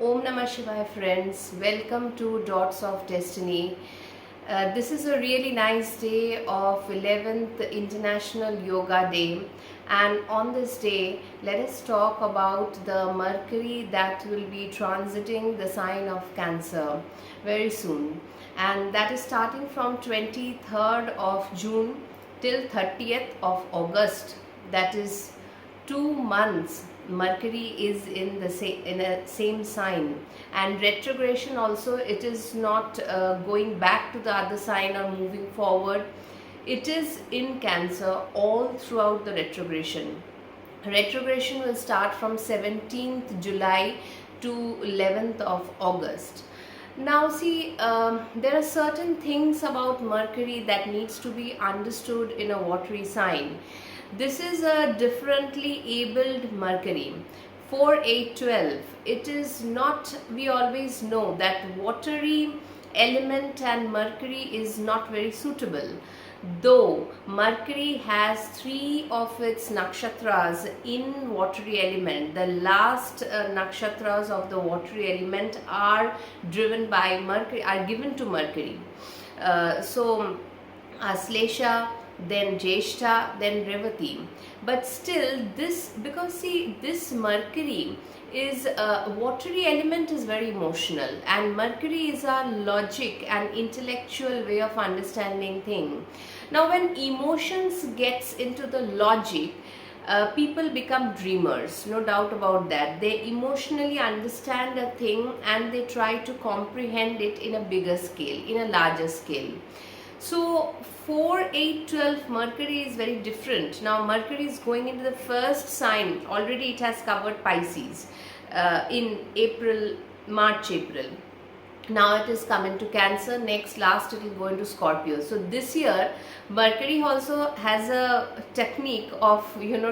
Om Namah Shivaya friends, welcome to Dots of Destiny. This is a really nice day of 11th International Yoga Day, and on this day let us talk about the Mercury that will be transiting the sign of Cancer very soon, and that is starting from 23rd of June till 30th of August. That is 2 months. Mercury is in the same sign, and retrogression also, it is not going back to the other sign or moving forward. It is in Cancer all throughout the retrogression. Retrogression will start from 17th July to 11th of August. Now see, there are certain things about Mercury that needs to be understood in a watery sign. This is a differently abled Mercury. 4, 8, 12. It is not, we always know that watery element and Mercury is not very suitable. Though Mercury has 3 of its nakshatras in watery element, the last nakshatras of the watery element are driven by Mercury, are given to Mercury. So Aslesha, then Jeshta, then Revati. But still this, because see, this Mercury is watery element is very emotional, and Mercury is our logic and intellectual way of understanding thing. Now when emotions gets into the logic, people become dreamers, no doubt about that. They emotionally understand a thing and they try to comprehend it in a bigger scale, in a larger scale. So 4, 8, 12 Mercury is very different. Now Mercury is going into the first sign. Already it has covered Pisces in March, April. Now it is coming to Cancer. Next, last it will go into Scorpio. So this year Mercury also has a technique of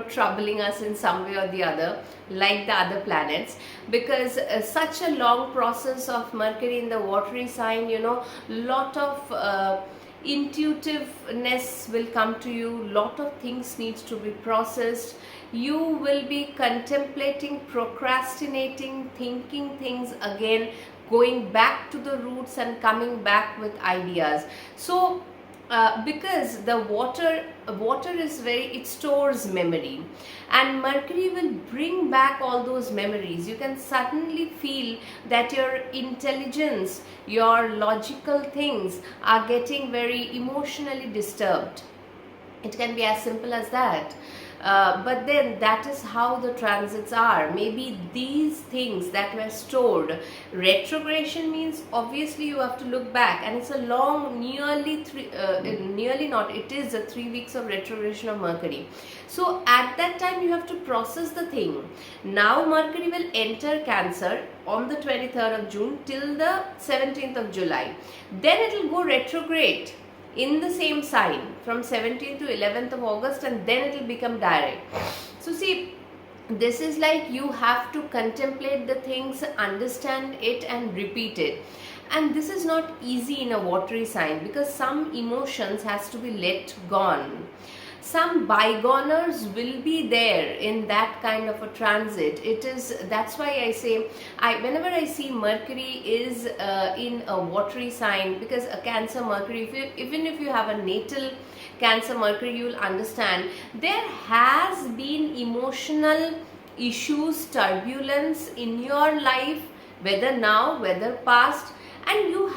troubling us in some way or the other, like the other planets, because such a long process of Mercury in the watery sign, lot of intuitiveness will come to you. Lot of things needs to be processed. You will be contemplating, procrastinating, thinking things again, going back to the roots and coming back with ideas. So because the water is it stores memory, and Mercury will bring back all those memories. You can suddenly feel that your intelligence, your logical things are getting very emotionally disturbed. It can be as simple as that. But then that is how the transits are. Maybe these things that were stored. Retrogression means obviously you have to look back, and it's a long, it is a 3 weeks of retrogression of Mercury. So at that time you have to process the thing. Now Mercury will enter Cancer on the 23rd of June till the 17th of July. Then it will go retrograde in the same sign from 17th to 11th of August, and then it will become direct. So see, this is like you have to contemplate the things, understand it and repeat it. And this is not easy in a watery sign, because some emotions has to be let gone. Some bygoners will be there in that kind of a transit. That's why I say, whenever I see Mercury is in a watery sign, because a Cancer Mercury, even if you have a natal Cancer Mercury, you will understand there has been emotional issues, turbulence in your life, whether now, whether past, and you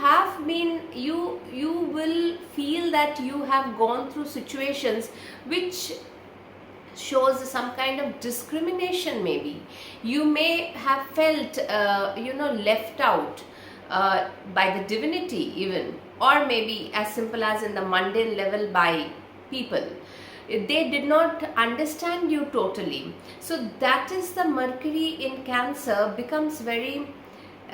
will feel that you have gone through situations which shows some kind of discrimination. Maybe you may have felt left out by the divinity even, or maybe as simple as in the mundane level by people. They did not understand you totally. So that is the Mercury in Cancer becomes very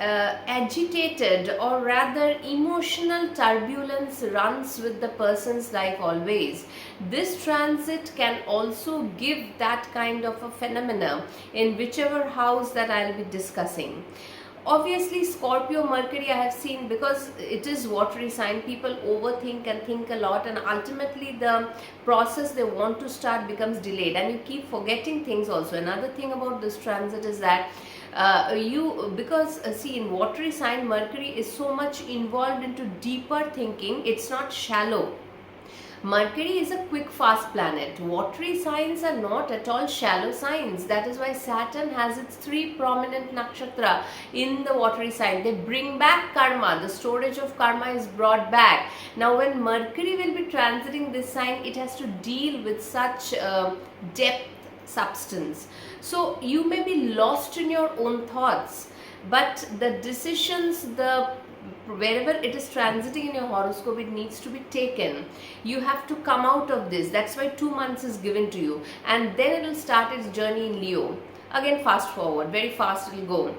agitated, or rather emotional turbulence runs with the person's life always. This transit can also give that kind of a phenomena in whichever house that I'll be discussing. Obviously Scorpio Mercury I have seen, because it is watery sign, people overthink and think a lot, and ultimately the process they want to start becomes delayed, and you keep forgetting things also. Another thing about this transit is that Because see, in watery sign, Mercury is so much involved into deeper thinking. It's not shallow. Mercury is a quick, fast planet. Watery signs are not at all shallow signs. That is why Saturn has its 3 prominent nakshatra in the watery sign. They bring back karma. The storage of karma is brought back. Now, when Mercury will be transiting this sign, it has to deal with such depth, substance. So, you may be lost in your own thoughts, but the decisions, wherever it is transiting in your horoscope, it needs to be taken. You have to come out of this. That's why 2 months is given to you, and then it will start its journey in Leo. Again, fast forward, very fast it will go.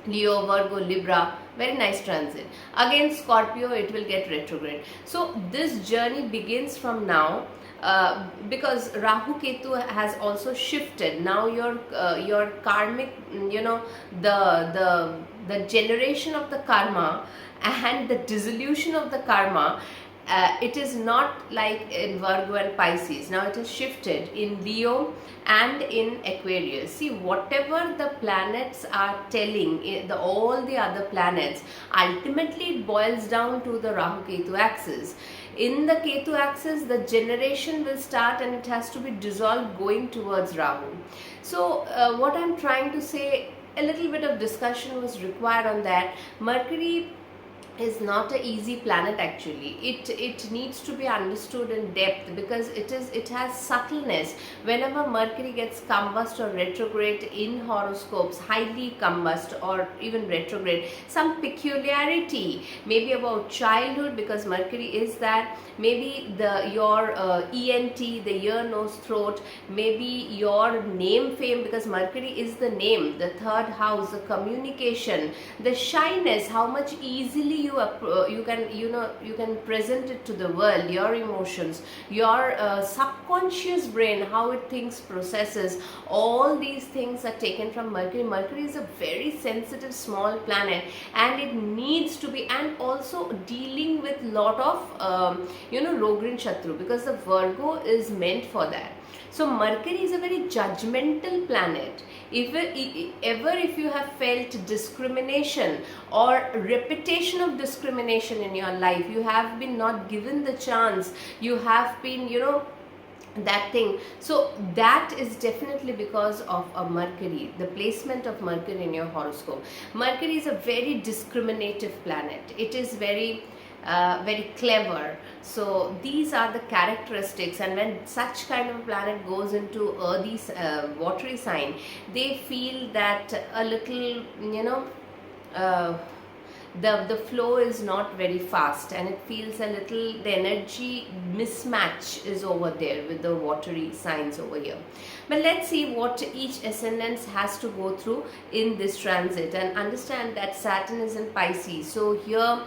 Leo, Virgo, Libra, very nice transit. Again, Scorpio, it will get retrograde. So this journey begins from now. Because Rahu Ketu has also shifted. Now your karmic, the generation of the karma and the dissolution of the karma, it is not like in Virgo and Pisces. Now it has shifted in Leo and in Aquarius. See, whatever the planets are telling, all the other planets, ultimately it boils down to the Rahu Ketu axis. In the Ketu axis, the generation will start and it has to be dissolved going towards Rahu. So what I'm trying to say, a little bit of discussion was required on that. Mercury is not an easy planet actually. It needs to be understood in depth, because it has subtleness. Whenever Mercury gets combust or retrograde in horoscopes, highly combust or even retrograde, some peculiarity maybe about childhood, because Mercury is that, maybe your ENT, the ear, nose, throat, maybe your name fame, because Mercury is the name, the 3rd house, the communication, the shyness, how much easily you can present it to the world, your emotions, your subconscious brain, how it thinks, processes, all these things are taken from Mercury. Mercury is a very sensitive small planet, and it needs to be, and also dealing with lot of Rogrin Shatru, because the Virgo is meant for that. So Mercury is a very judgmental planet. If you have felt discrimination or repetition of discrimination in your life, you have been not given the chance, you have been, that thing. So that is definitely because of a Mercury, the placement of Mercury in your horoscope. Mercury is a very discriminative planet. It is very clever. So these are the characteristics, and when such kind of a planet goes into earthy watery sign, they feel that a little, the flow is not very fast, and it feels a little, the energy mismatch is over there with the watery signs over here. But let's see what each ascendant has to go through in this transit, and understand that Saturn is in Pisces. So here,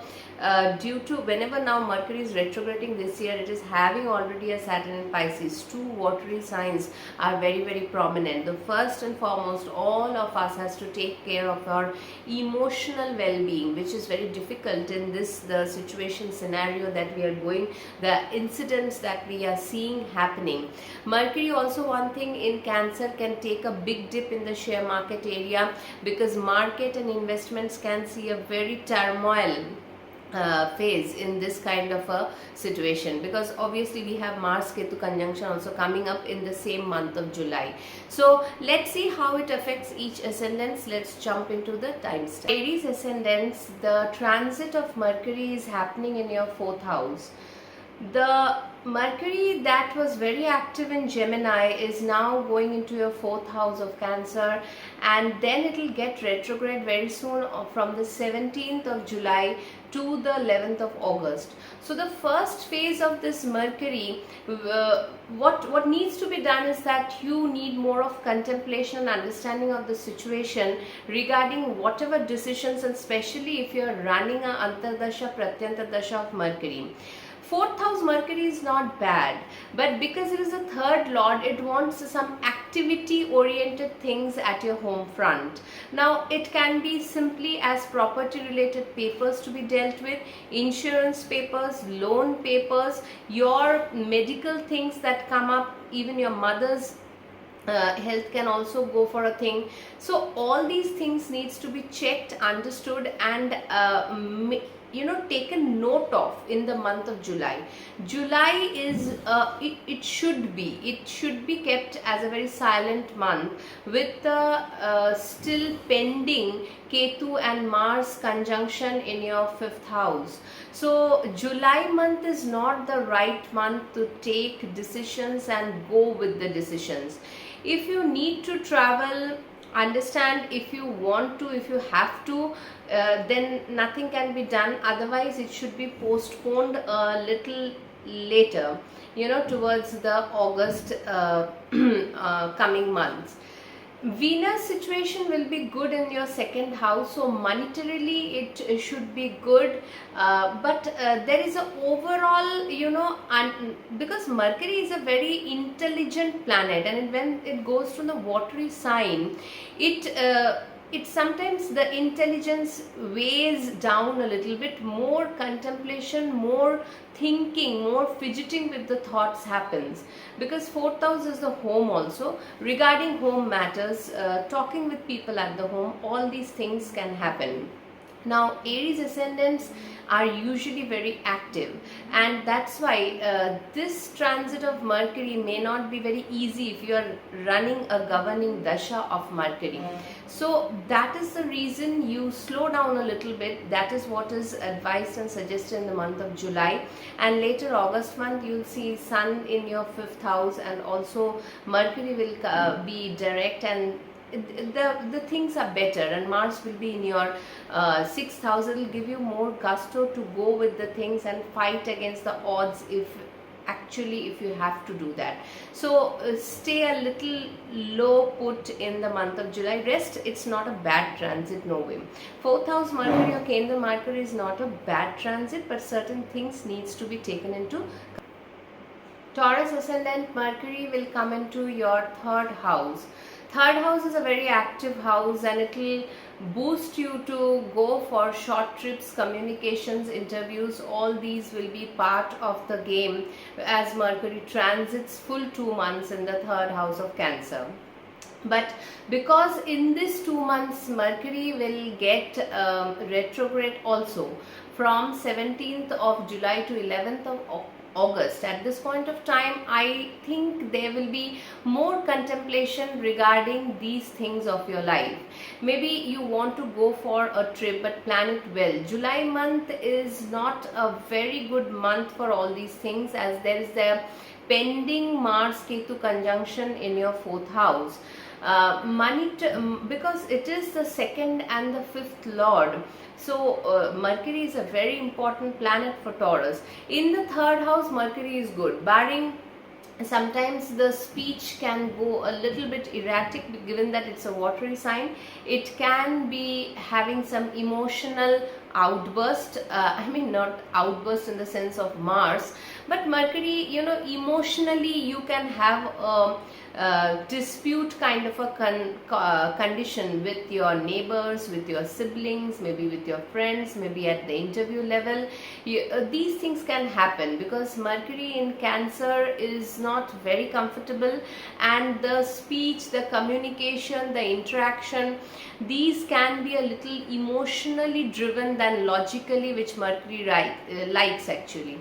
due to whenever now Mercury is retrograding this year, it is having already a Saturn in Pisces. 2 watery signs are very, very prominent. The first and foremost, all of us has to take care of our emotional well-being, which is very difficult in the situation scenario that we are going, the incidents that we are seeing happening. Mercury also, one thing in Cancer, can take a big dip in the share market area, because market and investments can see a very turmoil phase in this kind of a situation, because obviously we have Mars Ketu conjunction also coming up in the same month of July. So let's see how it affects each ascendants. Let's jump into the timestamp. Aries ascendants, the transit of Mercury is happening in your 4th house. The Mercury that was very active in Gemini is now going into your 4th house of Cancer, and then it will get retrograde very soon from the 17th of July to the 11th of August. So the first phase of this Mercury, what needs to be done is that you need more of contemplation and understanding of the situation regarding whatever decisions, and especially if you are running a Antardasha Pratyantardasha of Mercury. 4th house Mercury is not bad, but because it is a 3rd lord, it wants some activity oriented things at your home front. Now it can be simply as property related papers to be dealt with, insurance papers, loan papers, your medical things that come up, even your mother's health can also go for a thing. So all these things needs to be checked, understood, and taken note of in the month of July. July is it should be kept as a very silent month, with the still pending Ketu and Mars conjunction in your 5th house. So July month is not the right month to take decisions and go with the decisions. If you need to travel, understand, if you want to, if you have to, then nothing can be done. Otherwise it should be postponed a little later, towards the August coming months. Venus situation will be good in your 2nd house, so monetarily it should be good, but there is a overall, because Mercury is a very intelligent planet, and when it goes from the watery sign, it sometimes the intelligence weighs down a little bit. More contemplation, more thinking, more fidgeting with the thoughts happens, because 4th house is the home also. Regarding home matters, talking with people at the home, all these things can happen. Now Aries ascendants are usually very active, and that's why this transit of Mercury may not be very easy if you are running a governing dasha of Mercury. So that is the reason you slow down a little bit. That is what is advised and suggested in the month of July. And later August month, you'll see Sun in your 5th house, and also Mercury will be direct, and the things are better, and Mars will be in your 6th house. It will give you more gusto to go with the things and fight against the odds, if you have to do that. So stay a little low put in the month of July. Rest, it's not a bad transit, no way. 4th house Mercury or Kendra Mercury is not a bad transit, but certain things needs to be taken into. Taurus ascendant Mercury will come into your 3rd house. 3rd house is a very active house, and it will boost you to go for short trips, communications, interviews. All these will be part of the game as Mercury transits full 2 months in the 3rd house of Cancer. But because in this 2 months Mercury will get retrograde also from 17th of July to 11th of August. At this point of time, I think there will be more contemplation regarding these things of your life. Maybe you want to go for a trip, but plan it well. July month is not a very good month for all these things, as there is the pending Mars Ketu conjunction in your 4th house. Because it is the 2nd and the 5th lord. So Mercury is a very important planet for Taurus. In the 3rd house, Mercury is good, barring sometimes the speech can go a little bit erratic, given that it's a watery sign. It can be having some emotional outburst. Not outburst in the sense of Mars, but Mercury, emotionally you can have a dispute kind of a condition with your neighbors, with your siblings, maybe with your friends, maybe at the interview level. These things can happen because Mercury in Cancer is not very comfortable, and the speech, the communication, the interaction, these can be a little emotionally driven than logically, which Mercury likes actually.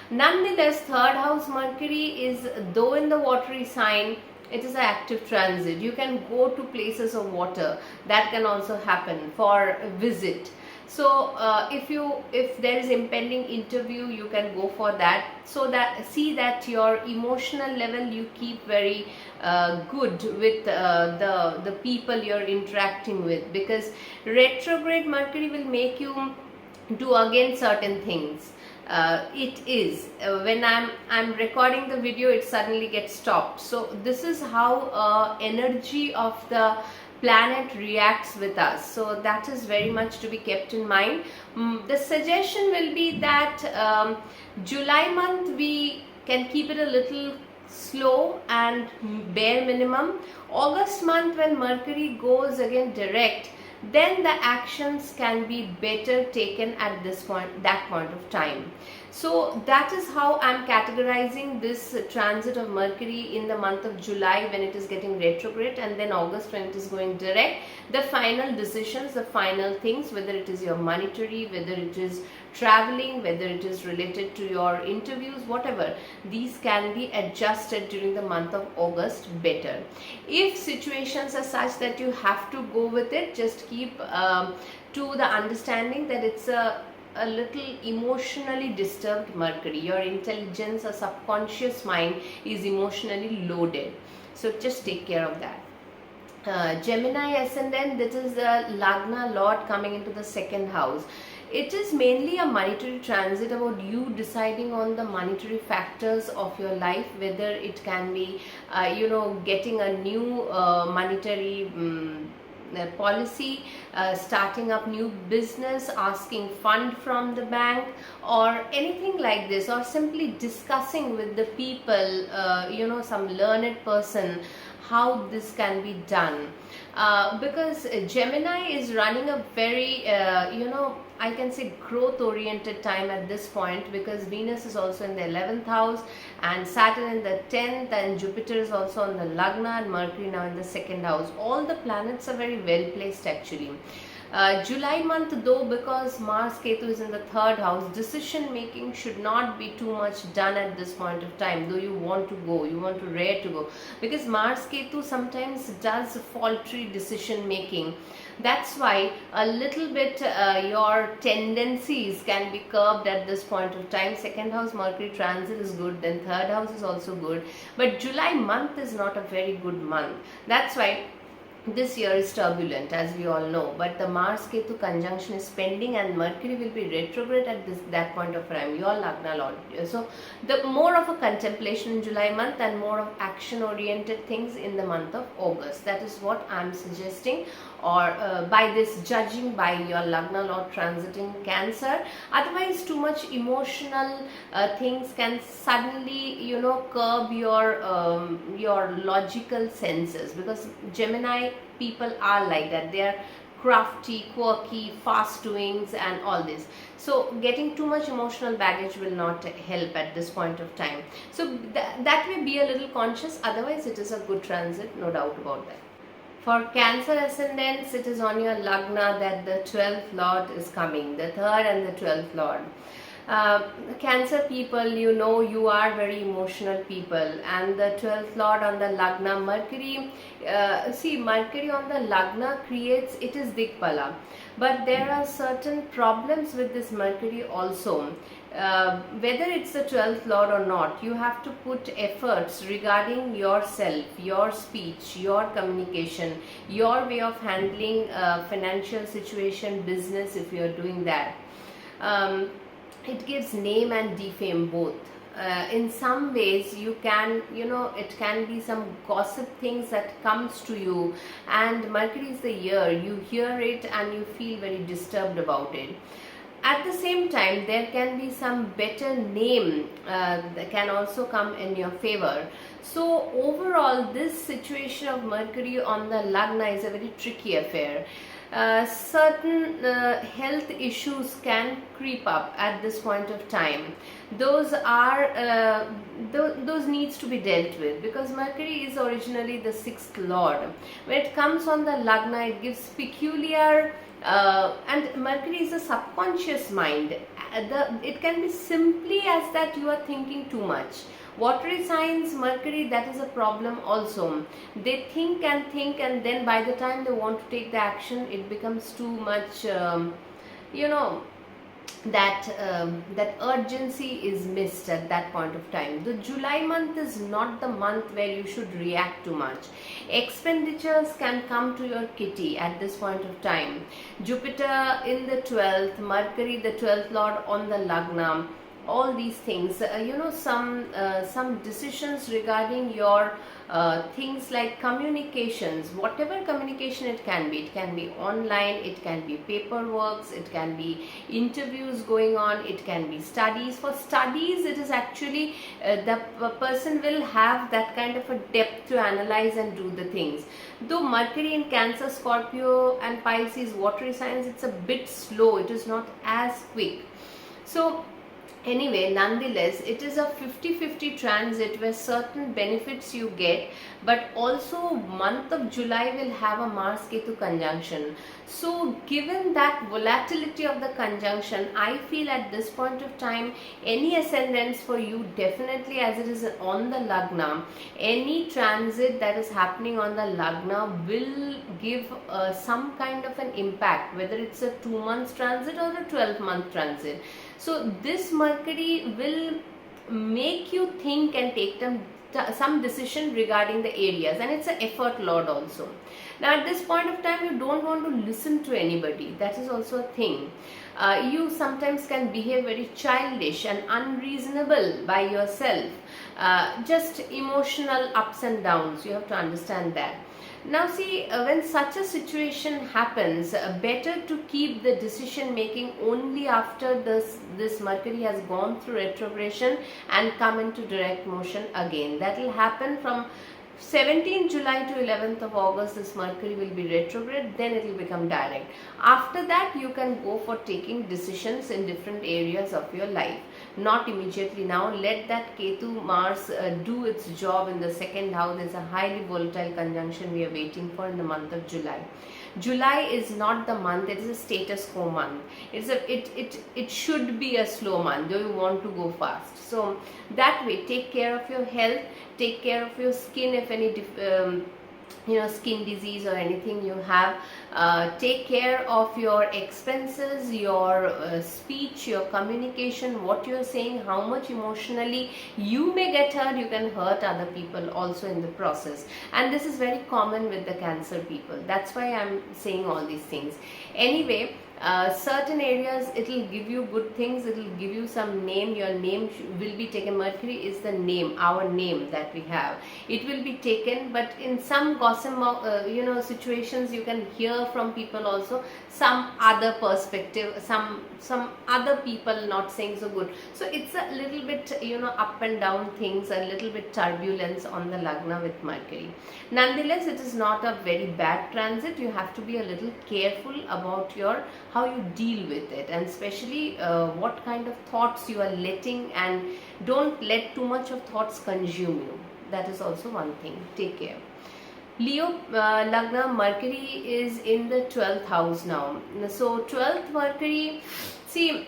Nonetheless, 3rd house Mercury is, though in the watery sign, it is an active transit. You can go to places of water. That can also happen for a visit. So if there is impending interview, you can go for that. So that see that your emotional level you keep very good with the people you're interacting with, because retrograde Mercury will make you do again certain things. When I'm recording the video, it suddenly gets stopped. So this is how energy of the planet reacts with us. So that is very much to be kept in mind. The suggestion will be that July month we can keep it a little slow and bare minimum. August month, when Mercury goes again direct, then the actions can be better taken at that point of time. So that is how I'm categorizing this transit of Mercury in the month of July when it is getting retrograde, and then August when it is going direct. The final decisions, the final things, whether it is your monetary, whether it is traveling, whether it is related to your interviews, whatever, these can be adjusted during the month of August better. If situations are such that you have to go with it, just keep to the understanding that it's a little emotionally disturbed Mercury. Your intelligence or subconscious mind is emotionally loaded, so just take care of that. Gemini ascendant, this is the Lagna Lord coming into the second house. It is mainly a monetary transit, about you deciding on the monetary factors of your life, whether it can be getting a new monetary policy, starting up new business, asking fund from the bank, or anything like this, or simply discussing with the people, some learned person, how this can be done. Because Gemini is running a very I can say growth oriented time at this point, because Venus is also in the 11th house and Saturn in the 10th, and Jupiter is also in the Lagna, and Mercury now in the second house. All the planets are very well placed actually. July month though, because Mars Ketu is in the third house, decision making should not be too much done at this point of time, though you want to go, you want to dare to go, because Mars Ketu sometimes does faulty decision making. That's why a little bit your tendencies can be curbed at this point of time. Second house Mercury transit is good, then third house is also good, but July month is not a very good month. That's why this year is turbulent, as we all know, but the Mars Ketu conjunction is pending, and Mercury will be retrograde at that point of time, your Lagna Lord. So the more of a contemplation in July month and more of action oriented things in the month of August. That is what I am suggesting, or by this judging by your Lagna Lord transiting Cancer. Otherwise too much emotional things can suddenly curb your logical senses, because Gemini people are like that. They are crafty, quirky, fast doings and all this. So getting too much emotional baggage will not help at this point of time. So that way be a little conscious. Otherwise it is a good transit, no doubt about that. For Cancer ascendants, it is on your Lagna that the 12th Lord is coming, the 3rd and the 12th Lord. Cancer people, you are very emotional people, and the 12th Lord on the Lagna, Mercury, Mercury on the Lagna creates, it is Dikpala, but there are certain problems with this Mercury also. Whether it's the 12th Lord or not, you have to put efforts regarding yourself, your speech, your communication, your way of handling financial situation, business, if you are doing that. It gives name and defame both. In some ways you can, it can be some gossip things that comes to you, and Mercury is the year, you hear it and you feel very disturbed about it. At the same time, there can be some better name that can also come in your favor. So overall, this situation of Mercury on the Lagna is a very tricky affair. Certain health issues can creep up at this point of time. Those are those needs to be dealt with, because Mercury is originally the 6th Lord. When it comes on the Lagna, it gives peculiar and Mercury is a subconscious mind. It can be simply as that you are thinking too much. Watery signs, Mercury, that is a problem also. They think, and then by the time they want to take the action, it becomes too much, that urgency is missed at that point of time. The July month is not the month where you should react too much. Expenditures can come to your kitty at this point of time. Jupiter in the 12th, Mercury the 12th Lord on the Lagna. all these things, some decisions regarding your things like communications, whatever communication it can be online, it can be paperwork, it can be interviews going on, it can be studies. For studies, it is actually the person will have that kind of a depth to analyze and do the things. Though Mercury in Cancer, Scorpio and Pisces, watery signs, it's a bit slow, it is not as quick. So anyway, nonetheless, it is a 50-50 transit where certain benefits you get, but also month of July will have a Mars Ketu conjunction. So given that volatility of the conjunction, I feel at this point of time, any ascendants for you, definitely, as it is on the Lagna, any transit that is happening on the Lagna will give some kind of an impact, whether it's a 2 months transit or a 12-month transit. So this Mercury will make you think and take some decision regarding the areas, and it's an effort lord also. Now at this point of time, you don't want to listen to anybody. That is also a thing. You sometimes can behave very childish and unreasonable by yourself. Just emotional ups and downs. You have to understand that. Now see, when such a situation happens, better to keep the decision making only after this Mercury has gone through retrogression and come into direct motion again. That will happen from 17th July to 11th of August. This Mercury will be retrograde, then it will become direct. After that, you can go for taking decisions in different areas of your life. Not immediately now. Let that Ketu Mars do its job in the second house. There's a highly volatile conjunction we are waiting for in the month of July. July is not the month, it is a status quo month. It should be a slow month, though you want to go fast. So that way, take care of your health, take care of your skin, if any skin disease or anything you have. Take care of your expenses, your speech, your communication, what you're saying, how much emotionally you may get hurt. You can hurt other people also in the process, and this is very common with the Cancer people. That's why I'm saying all these things. Anyway, certain areas, it will give you good things, it will give you some name. Your name will be taken. Mercury is the name, our name that we have. It will be taken, but in some gossip situations, you can hear from people also some other perspective, some other people not saying so good. So it's a little bit up and down things, a little bit turbulence on the Lagna with Mercury. Nonetheless, it is not a very bad transit. You have to be a little careful about how you deal with it, and especially what kind of thoughts you are letting, and don't let too much of thoughts consume you. That is also one thing. Take care. Leo Lagna, Mercury is in the 12th house now. So 12th Mercury, see,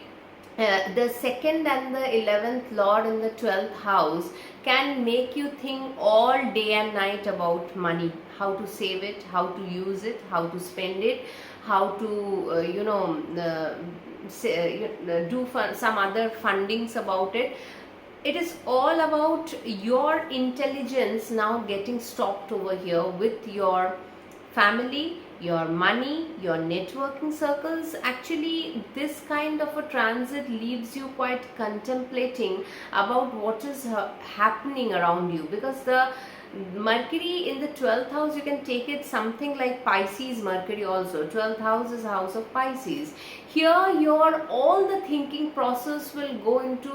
the 2nd and the 11th Lord in the 12th house can make you think all day and night about money, how to save it, how to use it, how to spend it, how to do some other fundings about it. It is all about your intelligence now getting stopped over here with your family, your money, your networking circles. Actually, this kind of a transit leaves you quite contemplating about what is happening around you, because the Mercury in the 12th house, you can take it something like Pisces Mercury also. 12th house is house of Pisces. Here all the thinking process will go into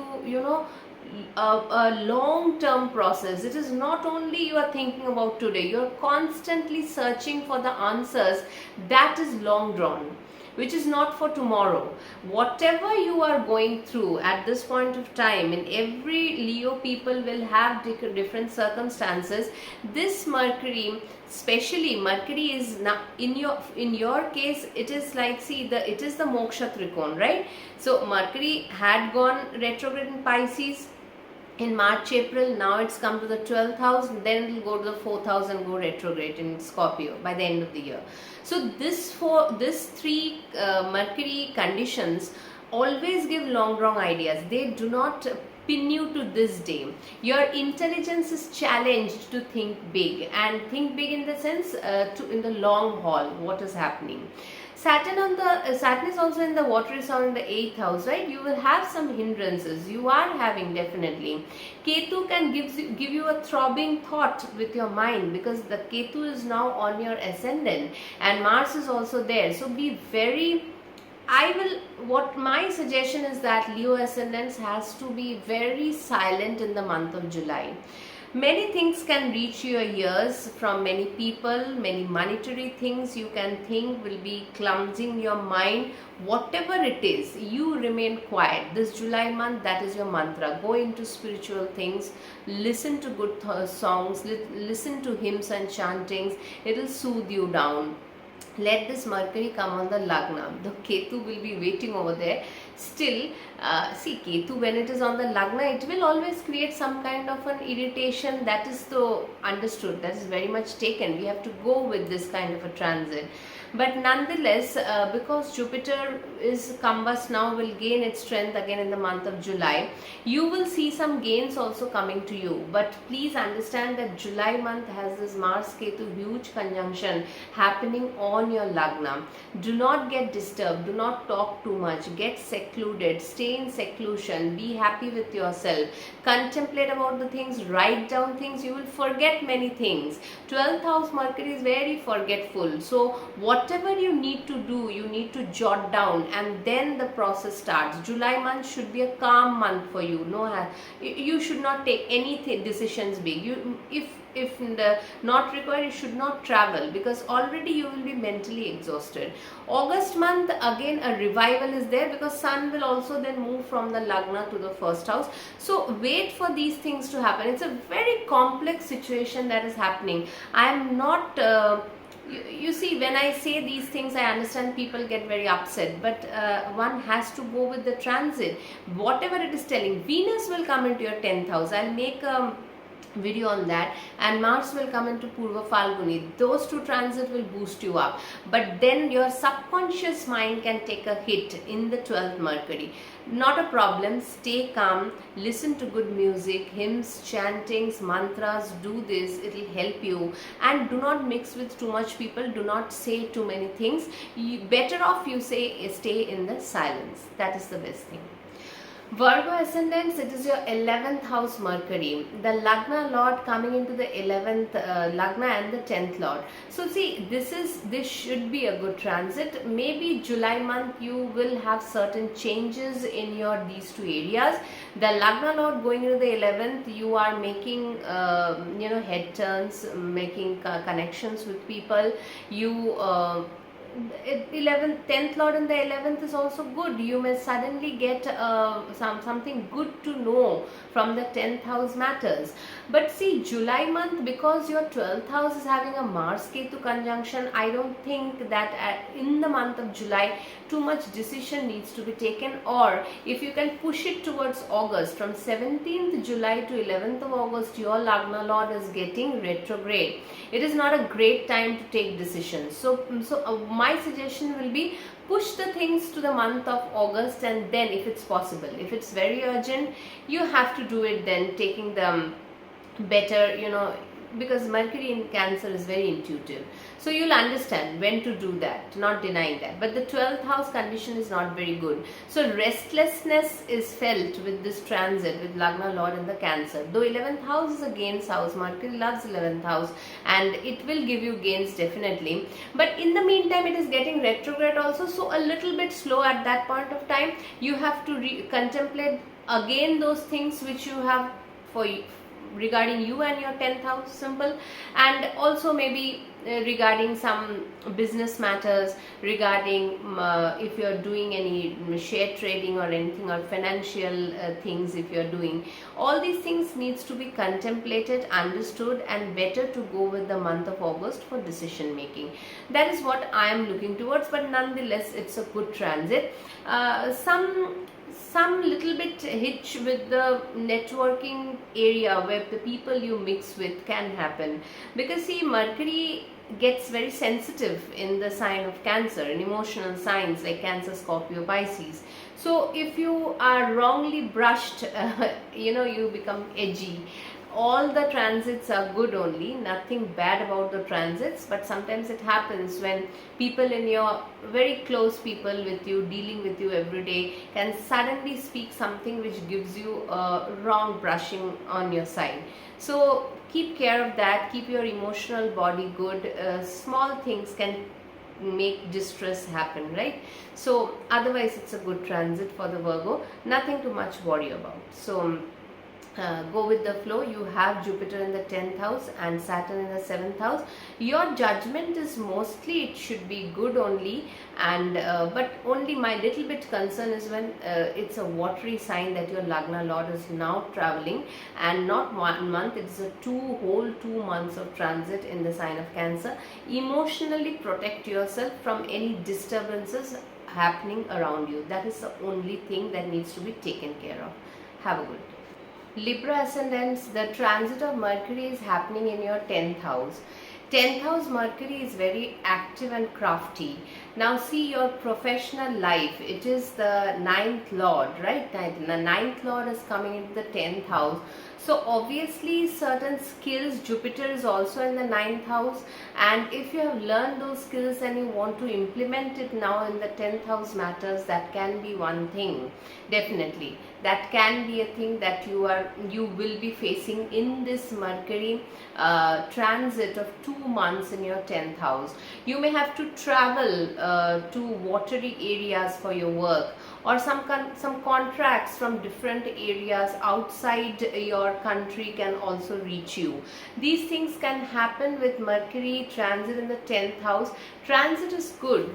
a long-term process. It is not only you are thinking about today, you are constantly searching for the answers. That is long drawn, which is not for tomorrow. Whatever you are going through at this point of time, in every Leo people will have different circumstances. This Mercury, especially Mercury, is now in your case, it is like, see, it is the moksha trikon, right? So Mercury had gone retrograde in Pisces in March, April. Now it's come to the 12th house, then it will go to the 4th house and go retrograde in Scorpio by the end of the year. So this three Mercury conditions always give long drawn ideas. They do not pin you to this day. Your intelligence is challenged to think big, and think big in the sense in the long haul what is happening. Saturn is also in the watery sign in the 8th house, right? You will have some hindrances. You are having, definitely. Ketu can give you a throbbing thought with your mind, because the Ketu is now on your ascendant and Mars is also there. So be very, what my suggestion is that Leo ascendants has to be very silent in the month of July. Many things can reach your ears from many people, many monetary things you can think will be clumsing your mind. Whatever it is, you remain quiet. This July month, that is your mantra. Go into spiritual things, listen to good songs, listen to hymns and chantings. It will soothe you down. Let this Mercury come on the Lagna. The Ketu will be waiting over there. Still, see, Ketu, when it is on the Lagna, it will always create some kind of an irritation. That is so understood. That is very much taken. We have to go with this kind of a transit. But nonetheless, because Jupiter is combust now, will gain its strength again in the month of July, you will see some gains also coming to you. But please understand that July month has this Mars-Ketu huge conjunction happening on your Lagna. Do not get disturbed. Do not talk too much. Get secluded. Stay in seclusion. Be happy with yourself. Contemplate about the things. Write down things. You will forget many things. 12th house Mercury is very forgetful. So whatever you need to do, you need to jot down, and then the process starts. July month should be a calm month for you. You should not take any decisions big. If not required, you should not travel, because already you will be mentally exhausted. August month, again a revival is there, because Sun will also then move from the Lagna to the first house. So wait for these things to happen. It's a very complex situation that is happening. I am not you see, when I say these things, I understand people get very upset, but one has to go with the transit. Whatever it is telling, Venus will come into your 10th house. I'll make a video on that, and Mars will come into Purva Falguni. Those two transits will boost you up, but then your subconscious mind can take a hit in the 12th Mercury. Not a problem. Stay calm, listen to good music, hymns, chantings, mantras. Do this, it will help you. And do not mix with too much people. Do not say too many things. Better off you stay in the silence. That is the best thing. Virgo ascendants, it is your 11th house Mercury. The Lagna Lord coming into the 11th Lagna and the 10th Lord. So see, this should be a good transit. Maybe July month you will have certain changes in these two areas. The Lagna Lord going into the 11th, you are making head turns, making connections with people. You 10th Lord in the 11th is also good. You may suddenly get something good to know from the 10th house matters. But see, July month, because your 12th house is having a Mars-Ketu conjunction, I don't think that in the month of July too much decision needs to be taken. Or if you can push it towards August, from 17th July to 11th of August, your Lagna Lord is getting retrograde. It is not a great time to take decisions. So my suggestion will be, push the things to the month of August, and then if it's possible, if it's very urgent, you have to do it then, taking them better, because Mercury in Cancer is very intuitive. So you'll understand when to do that, not denying that. But the 12th house condition is not very good. So restlessness is felt with this transit, with Lagna Lord in the Cancer. Though 11th house is a gains house, Mercury loves 11th house, and it will give you gains definitely. But in the meantime, it is getting retrograde also, so a little bit slow at that point of time. You have to contemplate again those things which you have regarding you and your 10th house, simple. And also maybe regarding some business matters, regarding if you're doing any share trading or anything, or financial things if you're doing, all these things needs to be contemplated, understood, and better to go with the month of August for decision making. That is what I am looking towards. But nonetheless, it's a good transit. Some little bit hitch with the networking area where the people you mix with can happen, because see, Mercury gets very sensitive in the sign of Cancer, in emotional signs like Cancer, Scorpio, Pisces. So if you are wrongly brushed, you become edgy, all the transits are good only, nothing bad about the transits, but sometimes it happens when people in your very close people with you, dealing with you every day, can suddenly speak something which gives you a wrong brushing on your side. So keep care of that, keep your emotional body good. Small things can make distress happen, right? So otherwise it's a good transit for the Virgo, nothing too much worry about. So go with the flow. You have Jupiter in the 10th house and Saturn in the 7th house. Your judgment is mostly, it should be good only, and but only my little bit concern is when it's a watery sign that your Lagna Lord is now traveling, and not 1 month, it's a whole 2 months of transit in the sign of Cancer. Emotionally protect yourself from any disturbances happening around you. That is the only thing that needs to be taken care of. Have a good day. Libra ascendants, the transit of Mercury is happening in your 10th house. 10th house Mercury is very active and crafty. Now see your professional life, it is the 9th lord, right? The 9th lord is coming into the 10th house. So obviously certain skills, Jupiter is also in the 9th house, and if you have learned those skills and you want to implement it now in the 10th house matters, that can be one thing. Definitely that can be a thing that you will be facing in this Mercury transit of 2 months in your 10th house. You may have to travel to watery areas for your work, or some contracts from different areas outside your country can also reach you. These things can happen with Mercury transit in the 10th house. Transit is good.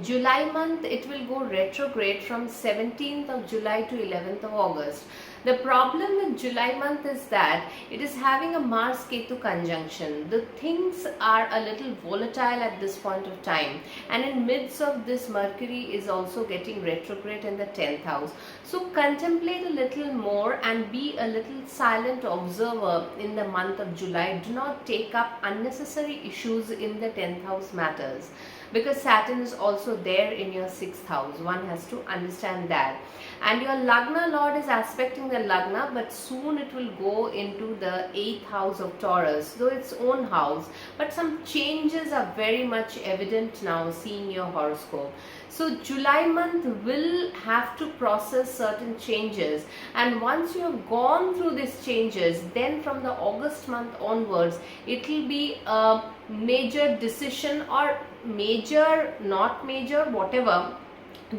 July month it will go retrograde from 17th of July to 11th of August. The problem with July month is that it is having a Mars Ketu conjunction. The things are a little volatile at this point of time, and in midst of this Mercury is also getting retrograde in the 10th house. So contemplate a little more and be a little silent observer in the month of July. Do not take up unnecessary issues in the 10th house matters, because Saturn is also there in your 6th house. One has to understand that. And your Lagna Lord is aspecting the Lagna, but soon it will go into the 8th house of Taurus, though its own house. But some changes are very much evident now, seeing your horoscope. So July month will have to process certain changes, and once you have gone through these changes, then from the August month onwards, it will be a major decision, or major, not major, whatever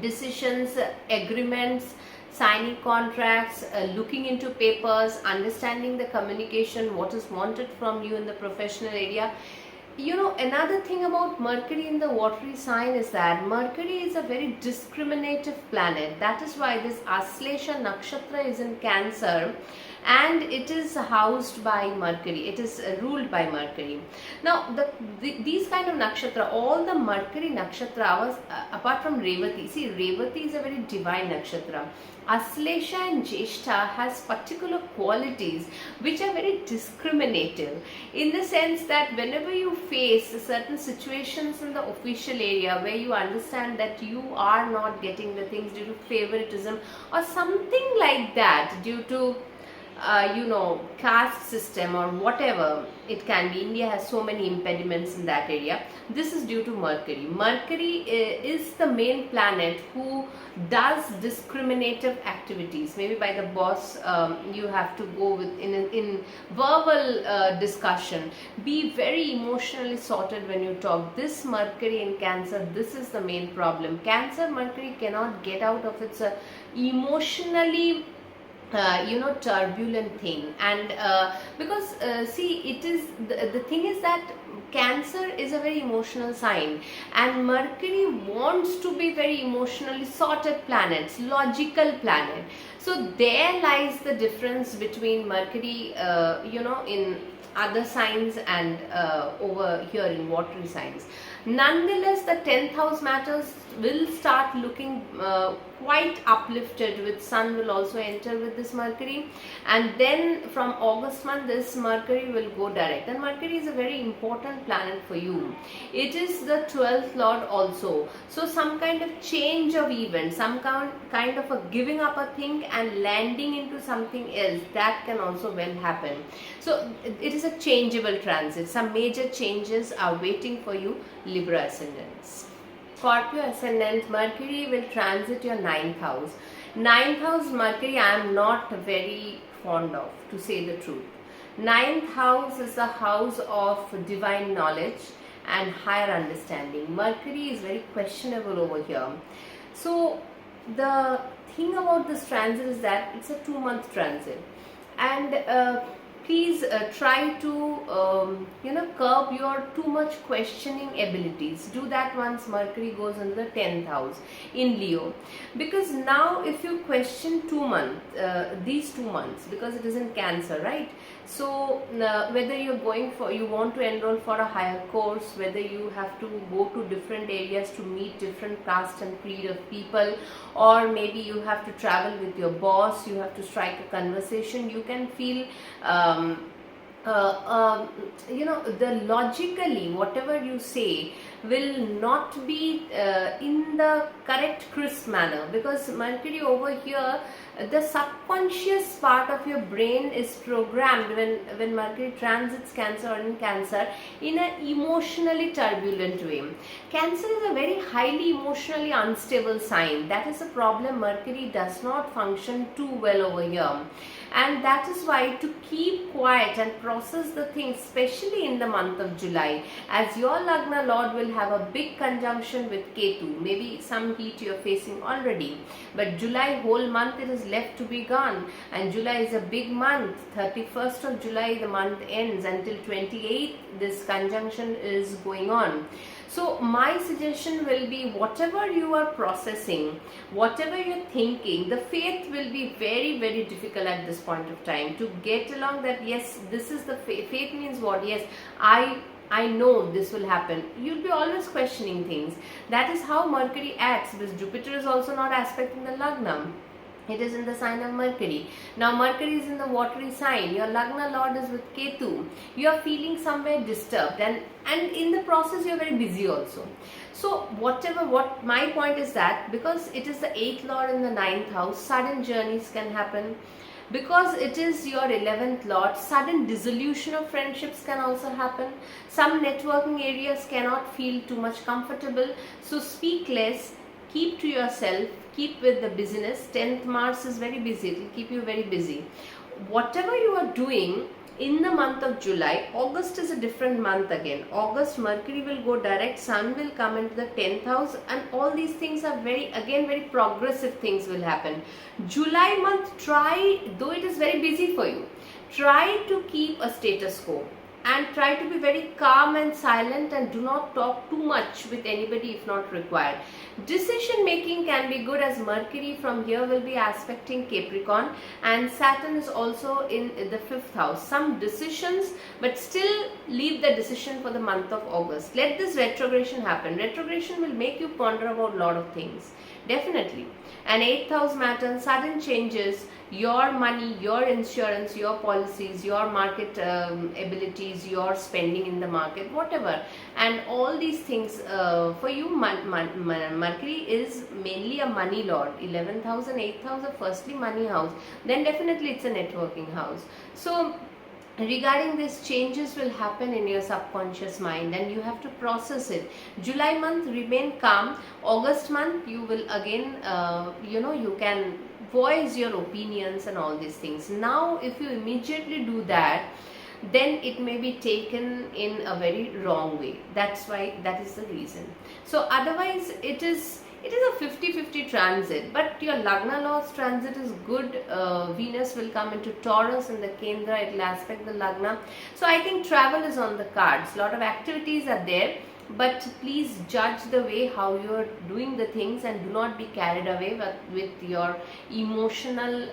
decisions, agreements, signing contracts, looking into papers, understanding the communication, what is wanted from you in the professional area. You know, another thing about Mercury in the watery sign is that Mercury is a very discriminative planet. That is why this Aslesha Nakshatra is in Cancer, and it is housed by Mercury. It is ruled by Mercury. Now, these kind of nakshatra, all the Mercury nakshatras, apart from Revati, see, Revati is a very divine nakshatra. Aslesha and Jyeshtha has particular qualities which are very discriminative, in the sense that whenever you face certain situations in the official area where you understand that you are not getting the things due to favoritism or something like that, due to caste system or whatever it can be. India has so many impediments in that area. This is due to Mercury. Mercury is the main planet who does discriminative activities. Maybe by the boss, you have to go with in verbal discussion. Be very emotionally sorted when you talk. This Mercury in Cancer, this is the main problem. Cancer Mercury cannot get out of its emotionally turbulent thing, and because see, it is the thing is that Cancer is a very emotional sign, and Mercury wants to be very emotionally sorted planets, logical planet. So there lies the difference between Mercury in other signs and over here in watery signs. Nonetheless, the 10th house matters will start looking quite uplifted, with Sun will also enter with this Mercury, and then from August month this Mercury will go direct, and Mercury is a very important planet for you. It is the 12th lord also, so some kind of change of event, some kind of a giving up a thing and landing into something else, that can also well happen. So it is a changeable transit. Some major changes are waiting for you, Libra ascendants. Scorpio ascendant, Mercury will transit your 9th house. 9th house Mercury I am not very fond of, to say the truth. 9th house is the house of divine knowledge and higher understanding. Mercury is very questionable over here. So the thing about this transit is that it's a 2-month transit, and please try to curb your too much questioning abilities. Do that once Mercury goes into the 10th house in Leo, because now if you question these 2 months, because it is in Cancer, right? So whether you want to enroll for a higher course, whether you have to go to different areas to meet different caste and creed of people, or maybe you have to travel with your boss, you have to strike a conversation, you can feel the logically whatever you say will not be in the correct crisp manner, because Mercury over here, the subconscious part of your brain is programmed when Mercury transits Cancer or in Cancer in an emotionally turbulent way. Cancer is a very highly emotionally unstable sign. That is a problem. Mercury does not function too well over here, and that is why to keep quiet and process the things, especially in the month of July, as your Lagna Lord will have a big conjunction with Ketu. Maybe some heat you are facing already, but July whole month it is left to be gone, and July is a big month. 31st of July the month ends, until 28th this conjunction is going on. So my suggestion will be, whatever you are processing, whatever you're thinking, the faith will be very, very difficult at this point of time to get along that yes, this is the faith. Faith means what? Yes, I know this will happen. You'll be always questioning things. That is how Mercury acts, because Jupiter is also not aspecting the Lagna. It is in the sign of Mercury. Now Mercury is in the watery sign. Your Lagna Lord is with Ketu. You are feeling somewhere disturbed, and in the process you are very busy also. So what my point is that, because it is the 8th Lord in the 9th house, sudden journeys can happen. Because it is your 11th Lord, sudden dissolution of friendships can also happen. Some networking areas cannot feel too much comfortable. So speak less, keep to yourself, keep with the business. 10th Mars is very busy, it will keep you very busy. Whatever you are doing in the month of July, August is a different month again. August, Mercury will go direct, Sun will come into the 10th house, and all these things are very progressive things will happen. July month, try, though it is very busy for you, try to keep a status quo. And try to be very calm and silent, and do not talk too much with anybody if not required. Decision making can be good, as Mercury from here will be aspecting Capricorn, and Saturn is also in the 5th house. Some decisions, but still leave the decision for the month of August. Let this retrogression happen. Retrogression will make you ponder about a lot of things. Definitely. And 8th house matters, sudden changes, your money, your insurance, your policies, your market abilities, your spending in the market, whatever. And all these things for you, Mercury is mainly a money lord. 11th house and 8th house are firstly money house. Then definitely it's a networking house. So regarding these changes will happen in your subconscious mind, and you have to process it. July month, remain calm. August month, you will again you can voice your opinions and all these things. Now if you immediately do that, then it may be taken in a very wrong way. That's why, that is the reason. So otherwise it is a 50-50 transit, but your Lagna Lord's transit is good. Venus will come into Taurus in the Kendra, it will aspect the Lagna. So I think travel is on the cards. A lot of activities are there. but please judge the way how you are doing the things, and do not be carried away with your emotional,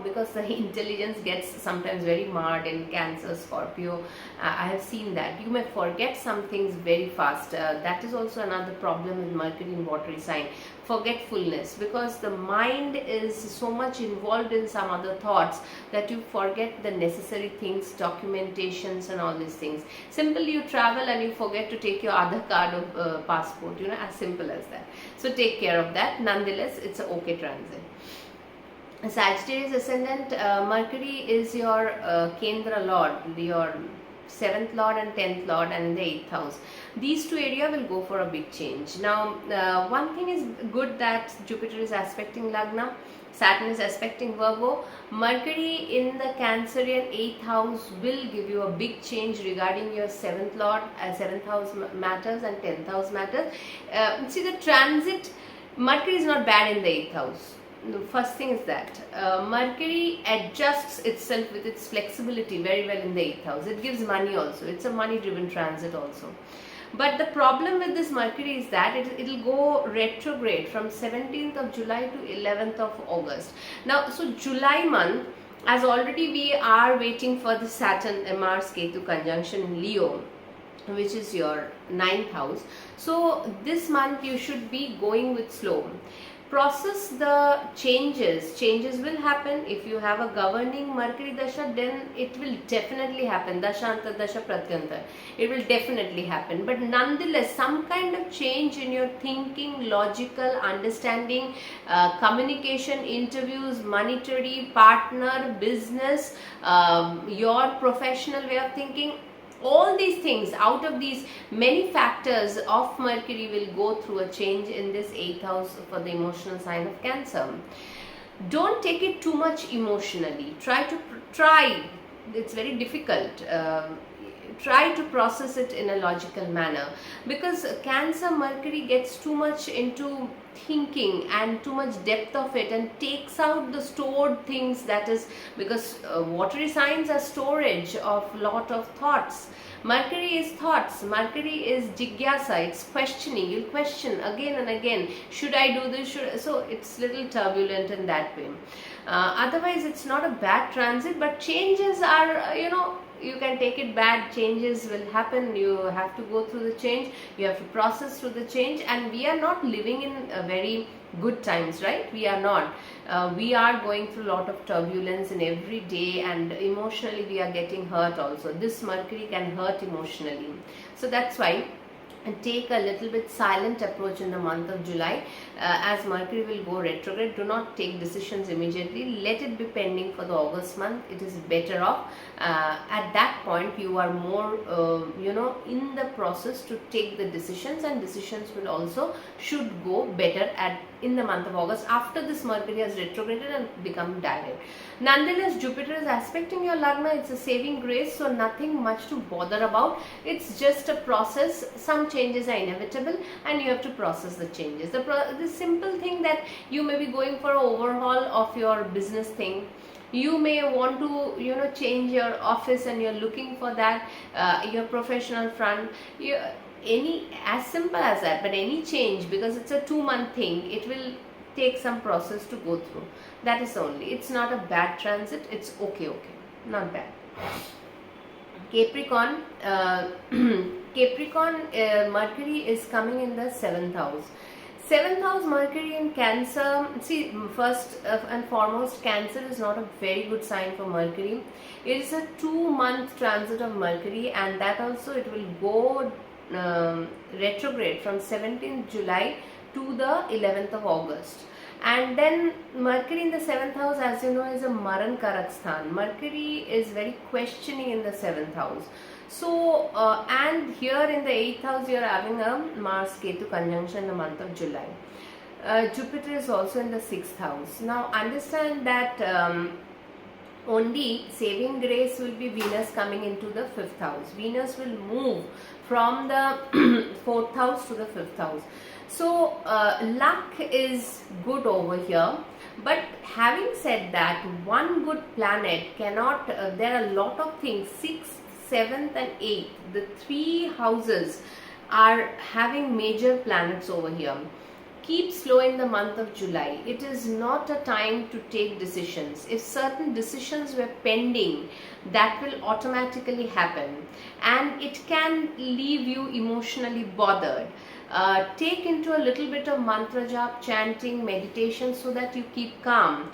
because the intelligence gets sometimes very marred in Cancer, Scorpio. I have seen that you may forget some things very fast. That is also another problem with Mercury in watery sign, forgetfulness, because the mind is so much involved in some other thoughts that you forget the necessary things, documentations and all these things. Simply you travel and you forget to take your other card of passport, as simple as that. So take care of that. Nonetheless, it's a okay transit. Sagittarius ascendant, Mercury is your Kendra Lord, your 7th Lord and 10th Lord, and in the 8th house. These two areas will go for a big change. Now, one thing is good, that Jupiter is aspecting Lagna, Saturn is aspecting Virgo. Mercury in the Cancerian 8th house will give you a big change regarding your 7th Lord, 7th house matters and 10th house matters. See, the transit, Mercury is not bad in the 8th house. The first thing is that Mercury adjusts itself with its flexibility very well in the 8th house. It gives money also. It's a money driven transit also. But the problem with this Mercury is that it will go retrograde from 17th of July to 11th of August. Now, so July month, as already we are waiting for the Saturn Mars Ketu conjunction in Leo, which is your 9th house. So this month you should be going with slow. Process the changes will happen. If you have a governing Mercury dasha, then it will definitely happen. Dasha anta dasha pratyanta, it will definitely happen. But nonetheless, some kind of change in your thinking, logical understanding, communication, interviews, monetary, partner, business, your professional way of thinking, all these things, out of these many factors of Mercury, will go through a change in this 8th house for the emotional sign of Cancer. Don't take it too much emotionally. Try, it's very difficult. Try to process it in a logical manner, because Cancer Mercury gets too much into thinking and too much depth of it and takes out the stored things. That is because watery signs are storage of lot of thoughts. Mercury is thoughts, Mercury is jigyasa, it's questioning. You question again and again, should I do this, so it's little turbulent in that way. Otherwise it's not a bad transit, but changes are, you can take it bad. Changes will happen. You have to go through the change. You have to process through the change. And we are not living in very good times, right? We are not. We are going through a lot of turbulence in every day, and emotionally we are getting hurt also. This Mercury can hurt emotionally. So that's why, and take a little bit silent approach in the month of July. As Mercury will go retrograde, do not take decisions immediately. Let it be pending for the August month. It is better off. At that point you are more in the process to take the decisions, and decisions will also should go better in the month of August, after this Mercury has retrograded and become direct. Nonetheless, Jupiter is aspecting your Lagna. It's a saving grace, so nothing much to bother about. It's just a process. Some changes are inevitable and you have to process the changes. The simple thing that you may be going for an overhaul of your business thing. You may want to change your office, and you're looking for that, your professional front. Any as simple as that, but any change, because it's a 2-month thing, it will take some process to go through. That is only. It's not a bad transit. It's okay, not bad. Capricorn, Mercury is coming in the 7th house. 7th house Mercury in Cancer. See, first and foremost, Cancer is not a very good sign for Mercury. It is a 2-month transit of Mercury, and that also it will go retrograde from 17th July to the 11th of August. And then Mercury in the 7th house, as you know, is a Maran Karak Sthan. Mercury is very questioning in the 7th house. So, and here in the 8th house, you are having a Mars Ketu conjunction in the month of July. Jupiter is also in the 6th house. Now, understand that only saving grace will be Venus coming into the 5th house. Venus will move from the 4th house to the 5th house. So luck is good over here. But having said that, one good planet cannot, there are a lot of things, 6th, 7th and 8th, the 3 houses are having major planets over here. Keep slow in the month of July. It is not a time to take decisions. If certain decisions were pending, that will automatically happen, and it can leave you emotionally bothered. Take into a little bit of mantra jap, chanting, meditation, so that you keep calm.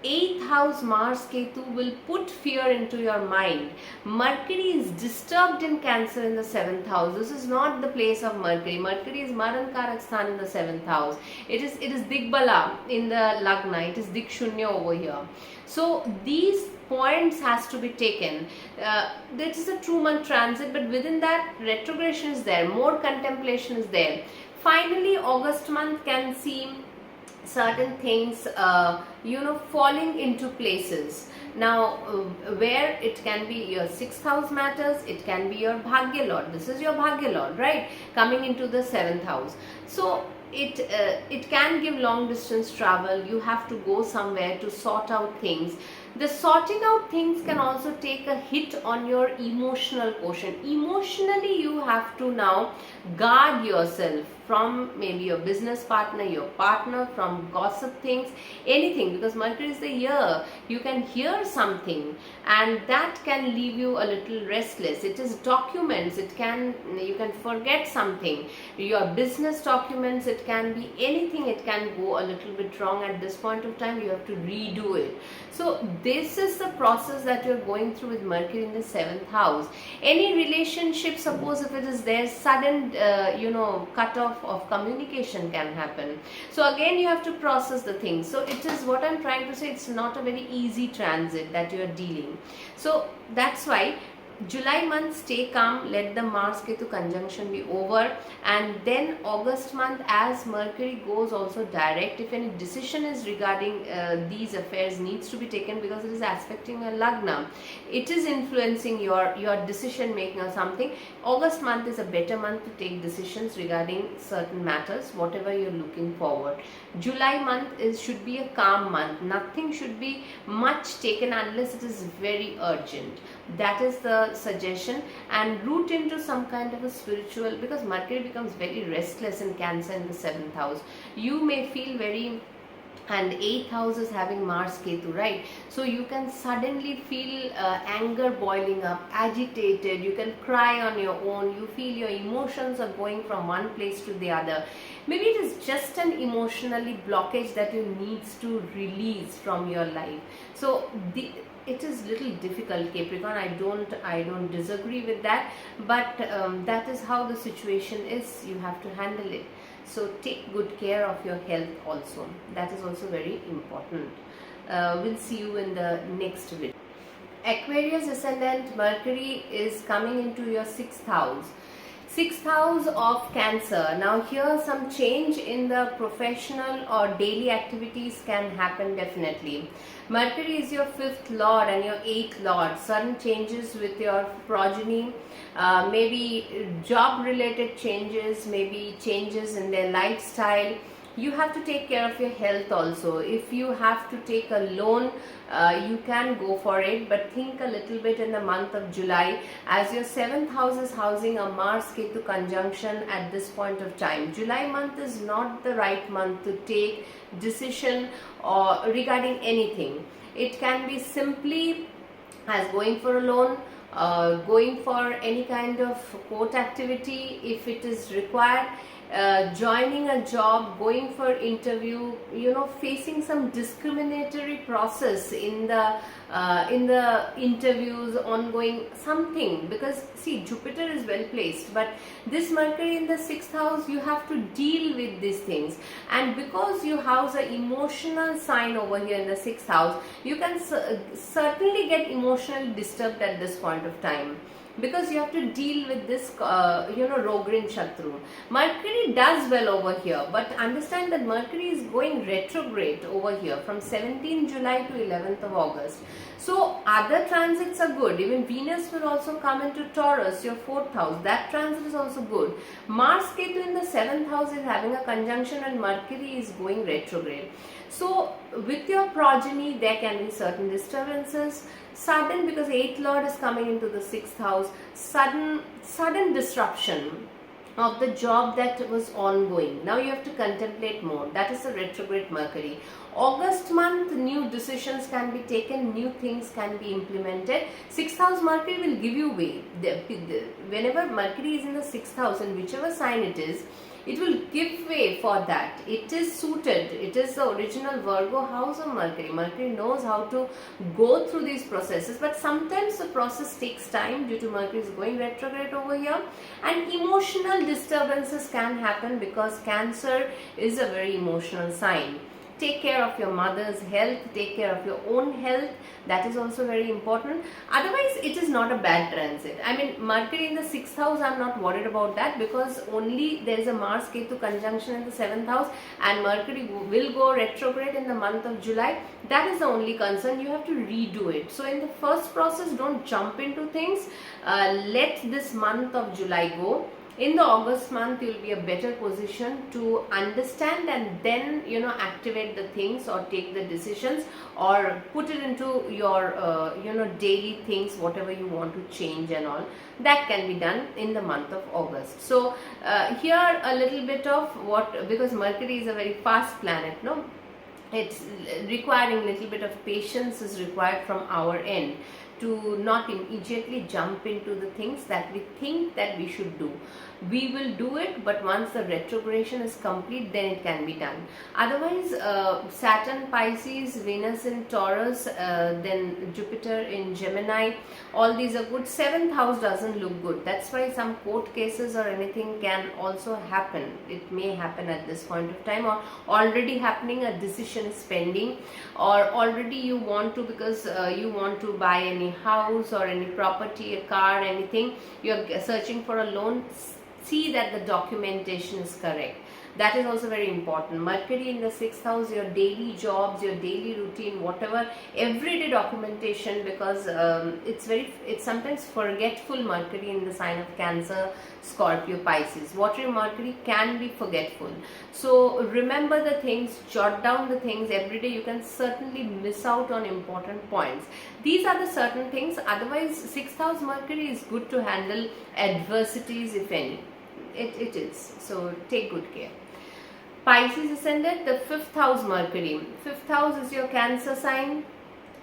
8th house Mars Ketu will put fear into your mind. Mercury is disturbed in Cancer in the 7th house. This is not the place of Mercury. Mercury is Maran Karak Sthan in the 7th house. It is Digbala in the Lagna. It is Dikshunya over here. So these points has to be taken. This is a true month transit, but within that, retrogression is there. More contemplation is there. Finally, August month can seem certain things falling into places. Now where it can be your 6th house matters, it can be your Bhagya Lord. This is your Bhagya Lord, right, coming into the 7th house. So it can give long distance travel. You have to go somewhere to sort out things. The sorting out things can also take a hit on your emotional quotient. Emotionally, you have to now guard yourself from maybe your business partner, your partner, from gossip things, anything, because Mercury is the year. You can hear something and that can leave you a little restless. It is documents, you can forget something. Your business documents, it can be anything, it can go a little bit wrong at this point of time. You have to redo it. So this is the process that you're going through with Mercury in the 7th house. Any relationship, suppose if it is there, sudden cut off of communication can happen. So again, you have to process the things. So it is what I'm trying to say, it's not a very easy transit that you are dealing. So that's why July month, stay calm, let the Mars Ketu conjunction be over, and then August month, as Mercury goes also direct, if any decision is regarding these affairs needs to be taken, because it is aspecting a Lagna, it is influencing your decision making or something. August month is a better month to take decisions regarding certain matters, whatever you're looking forward. July month should be a calm month. Nothing should be much taken unless it is very urgent. That is the suggestion, and root into some kind of a spiritual, because Mercury becomes very restless in Cancer in the 7th house. You may feel very, and 8th house is having Mars Ketu, right? So you can suddenly feel anger boiling up, agitated, you can cry on your own, you feel your emotions are going from one place to the other. Maybe it is just an emotionally blockage that you needs to release from your life. So it is little difficult, Capricorn. I don't disagree with that, but that is how the situation is. You have to handle it. So take good care of your health also. That is also very important. We'll see you in the next video. Aquarius ascendant, Mercury is coming into your 6th house. 6th house of Cancer. Now here some change in the professional or daily activities can happen definitely. Mercury is your 5th lord and your 8th lord. Sudden changes with your progeny, maybe job related changes, maybe changes in their lifestyle. You have to take care of your health also. If you have to take a loan, you can go for it, but think a little bit in the month of July, as your 7th house is housing a Mars Ketu conjunction at this point of time. July month is not the right month to take decision or regarding anything. It can be simply as going for a loan, going for any kind of court activity if it is required, joining a job, going for interview, facing some discriminatory process in the interviews, ongoing something, because see, Jupiter is well placed, but this Mercury in the 6th house, you have to deal with these things, and because you house an emotional sign over here in the 6th house, you can certainly get emotionally disturbed at this point of time, because you have to deal with this Rogrin Shatru. Mercury does well over here, but understand that Mercury is going retrograde over here from 17th July to 11th of August. So other transits are good. Even Venus will also come into Taurus, your 4th house. That transit is also good. Mars Ketu in the 7th house is having a conjunction and Mercury is going retrograde. So with your progeny, there can be certain disturbances, sudden, because 8th lord is coming into the 6th house, sudden disruption of the job that was ongoing. Now you have to contemplate more. That is the retrograde Mercury. August month, new decisions can be taken, new things can be implemented. Sixth house Mercury will give you way. Whenever Mercury is in the sixth house, and whichever sign it will give way for that. It is suited. It is the original Virgo house of Mercury. Mercury knows how to go through these processes, but sometimes the process takes time due to Mercury is going retrograde over here, and emotional disturbances can happen because Cancer is a very emotional sign. Take care of your mother's health, take care of your own health. That is also very important. Otherwise, it is not a bad transit. I mean, Mercury in the 6th house, I am not worried about that, because only there is a Mars Ketu conjunction in the 7th house, and Mercury will go retrograde in the month of July. That is the only concern. You have to redo it. So in the first process, don't jump into things. Let this month of July go. In the August month, you will be a better position to understand and then, activate the things or take the decisions or put it into your, daily things, whatever you want to change and all. That can be done in the month of August. So, here a little bit of because Mercury is a very fast planet, no? It's requiring a little bit of patience is required from our end to not immediately jump into the things that we think that we should do. We will do it, but once the retrogression is complete, then it can be done. Otherwise, Saturn, Pisces, Venus in Taurus, then Jupiter in Gemini, all these are good. 7th house doesn't look good. That's why some court cases or anything can also happen. It may happen at this point of time, or already happening, a decision is pending, or already you want to, because you want to buy any house or any property, a car, anything, you're searching for a loan. See that the documentation is correct. That is also very important. Mercury in the 6th house, your daily jobs, your daily routine, whatever, everyday documentation, because it's sometimes forgetful Mercury in the sign of Cancer, Scorpio, Pisces. Watery Mercury can be forgetful. So remember the things, jot down the things. Every day you can certainly miss out on important points. These are the certain things. Otherwise, 6th house Mercury is good to handle adversities, if any. It is. So take good care. Pisces ascendant, the 5th house Mercury. 5th house is your Cancer sign.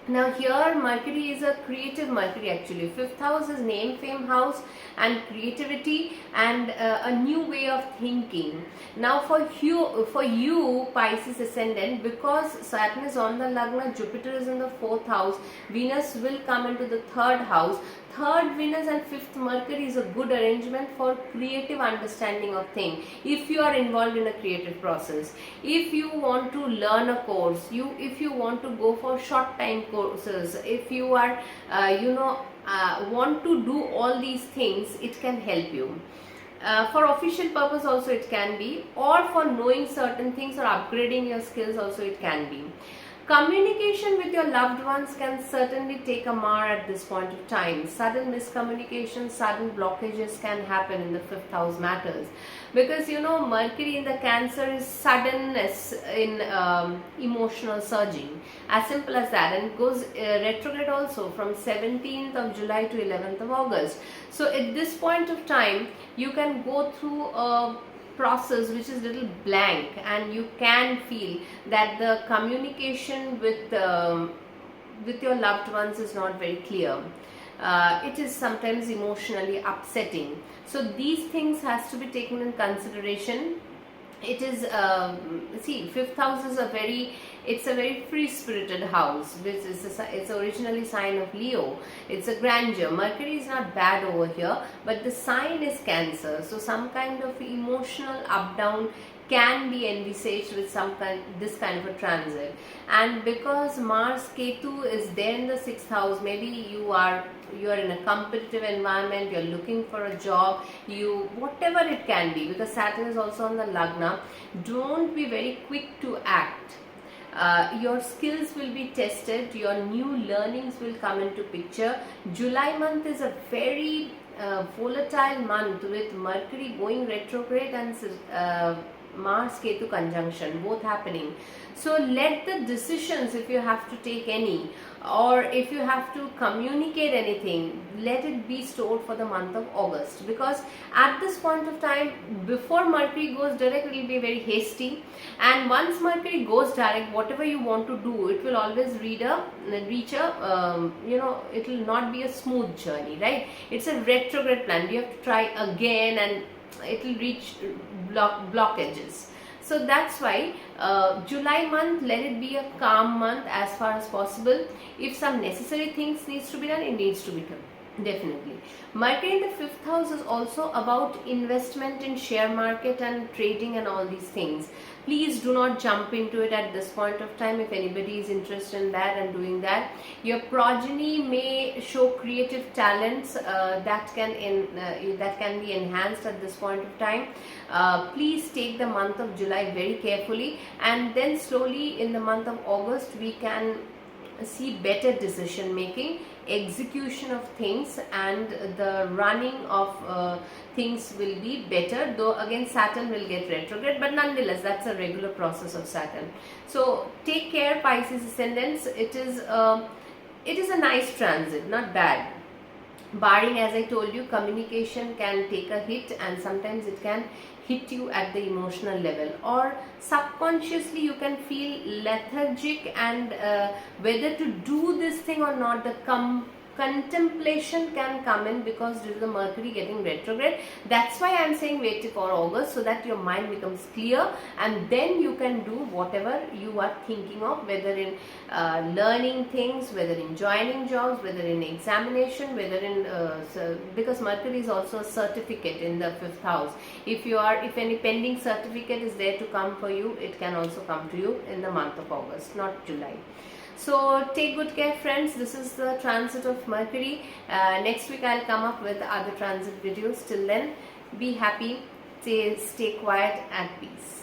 Now here Mercury is a creative Mercury actually. 5th house is name, fame house and creativity and a new way of thinking. Now for you Pisces ascendant, because Saturn is on the Lagna, Jupiter is in the 4th house, Venus will come into the 3rd house. 3rd Venus and 5th Mercury is a good arrangement for creative understanding of things. If you are involved in a creative process, if you want to learn a course, if you want to go for short time courses, if you are want to do all these things, it can help you. For official purpose also it can be, or for knowing certain things or upgrading your skills also it can be. Communication with your loved ones can certainly take a mar at this point of time. Sudden miscommunication, sudden blockages can happen in the 5th house matters. Because Mercury in the Cancer is suddenness in emotional surging. As simple as that. And it goes retrograde also from 17th of July to 11th of August. So at this point of time, you can go through a process which is little blank, and you can feel that the communication with your loved ones is not very clear. It is sometimes emotionally upsetting. So these things has to be taken in consideration. It is see, 5th house is a very free-spirited house, which is it's originally sign of Leo. It's a grandeur. Mercury is not bad over here, but the sign is Cancer. So some kind of emotional up-down can be envisaged with this kind of a transit. And because Mars Ketu is there in the 6th house, maybe you are in a competitive environment, you're looking for a job, whatever it can be, because Saturn is also on the Lagna. Don't be very quick to act. Your skills will be tested, your new learnings will come into picture. July month is a very volatile month with Mercury going retrograde and Mars Ketu conjunction, both happening. So let the decisions, if you have to take any, or if you have to communicate anything, let it be stored for the month of August, because at this point of time, before Mercury goes direct, it will be very hasty, and once Mercury goes direct, whatever you want to do, it will always reach a it will not be a smooth journey, right? It's a retrograde plan. You have to try again, and it will reach blockages. So that's why July month, let it be a calm month as far as possible. If some necessary things needs to be done, it needs to be done. Definitely. Mercury in the 5th house is also about investment in share market and trading and all these things. Please do not jump into it at this point of time. If anybody is interested in that and doing that, your progeny may show creative talents that can be enhanced at this point of time. Please take the month of July very carefully, and then slowly in the month of August we can see better decision making, execution of things, and the running of things will be better, though again Saturn will get retrograde, but nonetheless that's a regular process of Saturn. So take care, Pisces ascendants. It is a nice transit, not bad, barring, as I told you, communication can take a hit, and sometimes it can hit you at the emotional level, or subconsciously you can feel lethargic, and whether to do this thing or not, the contemplation can come in, because due to the Mercury getting retrograde. That's why I am saying wait for August, so that your mind becomes clear, and then you can do whatever you are thinking of, whether in learning things, whether in joining jobs, whether in examination, whether in because Mercury is also a certificate in the 5th house. If any pending certificate is there to come for you, it can also come to you in the month of August, not July. So take good care, friends. This is the transit of Mercury. Next week I'll come up with other transit videos. Till then, be happy, stay quiet, at peace.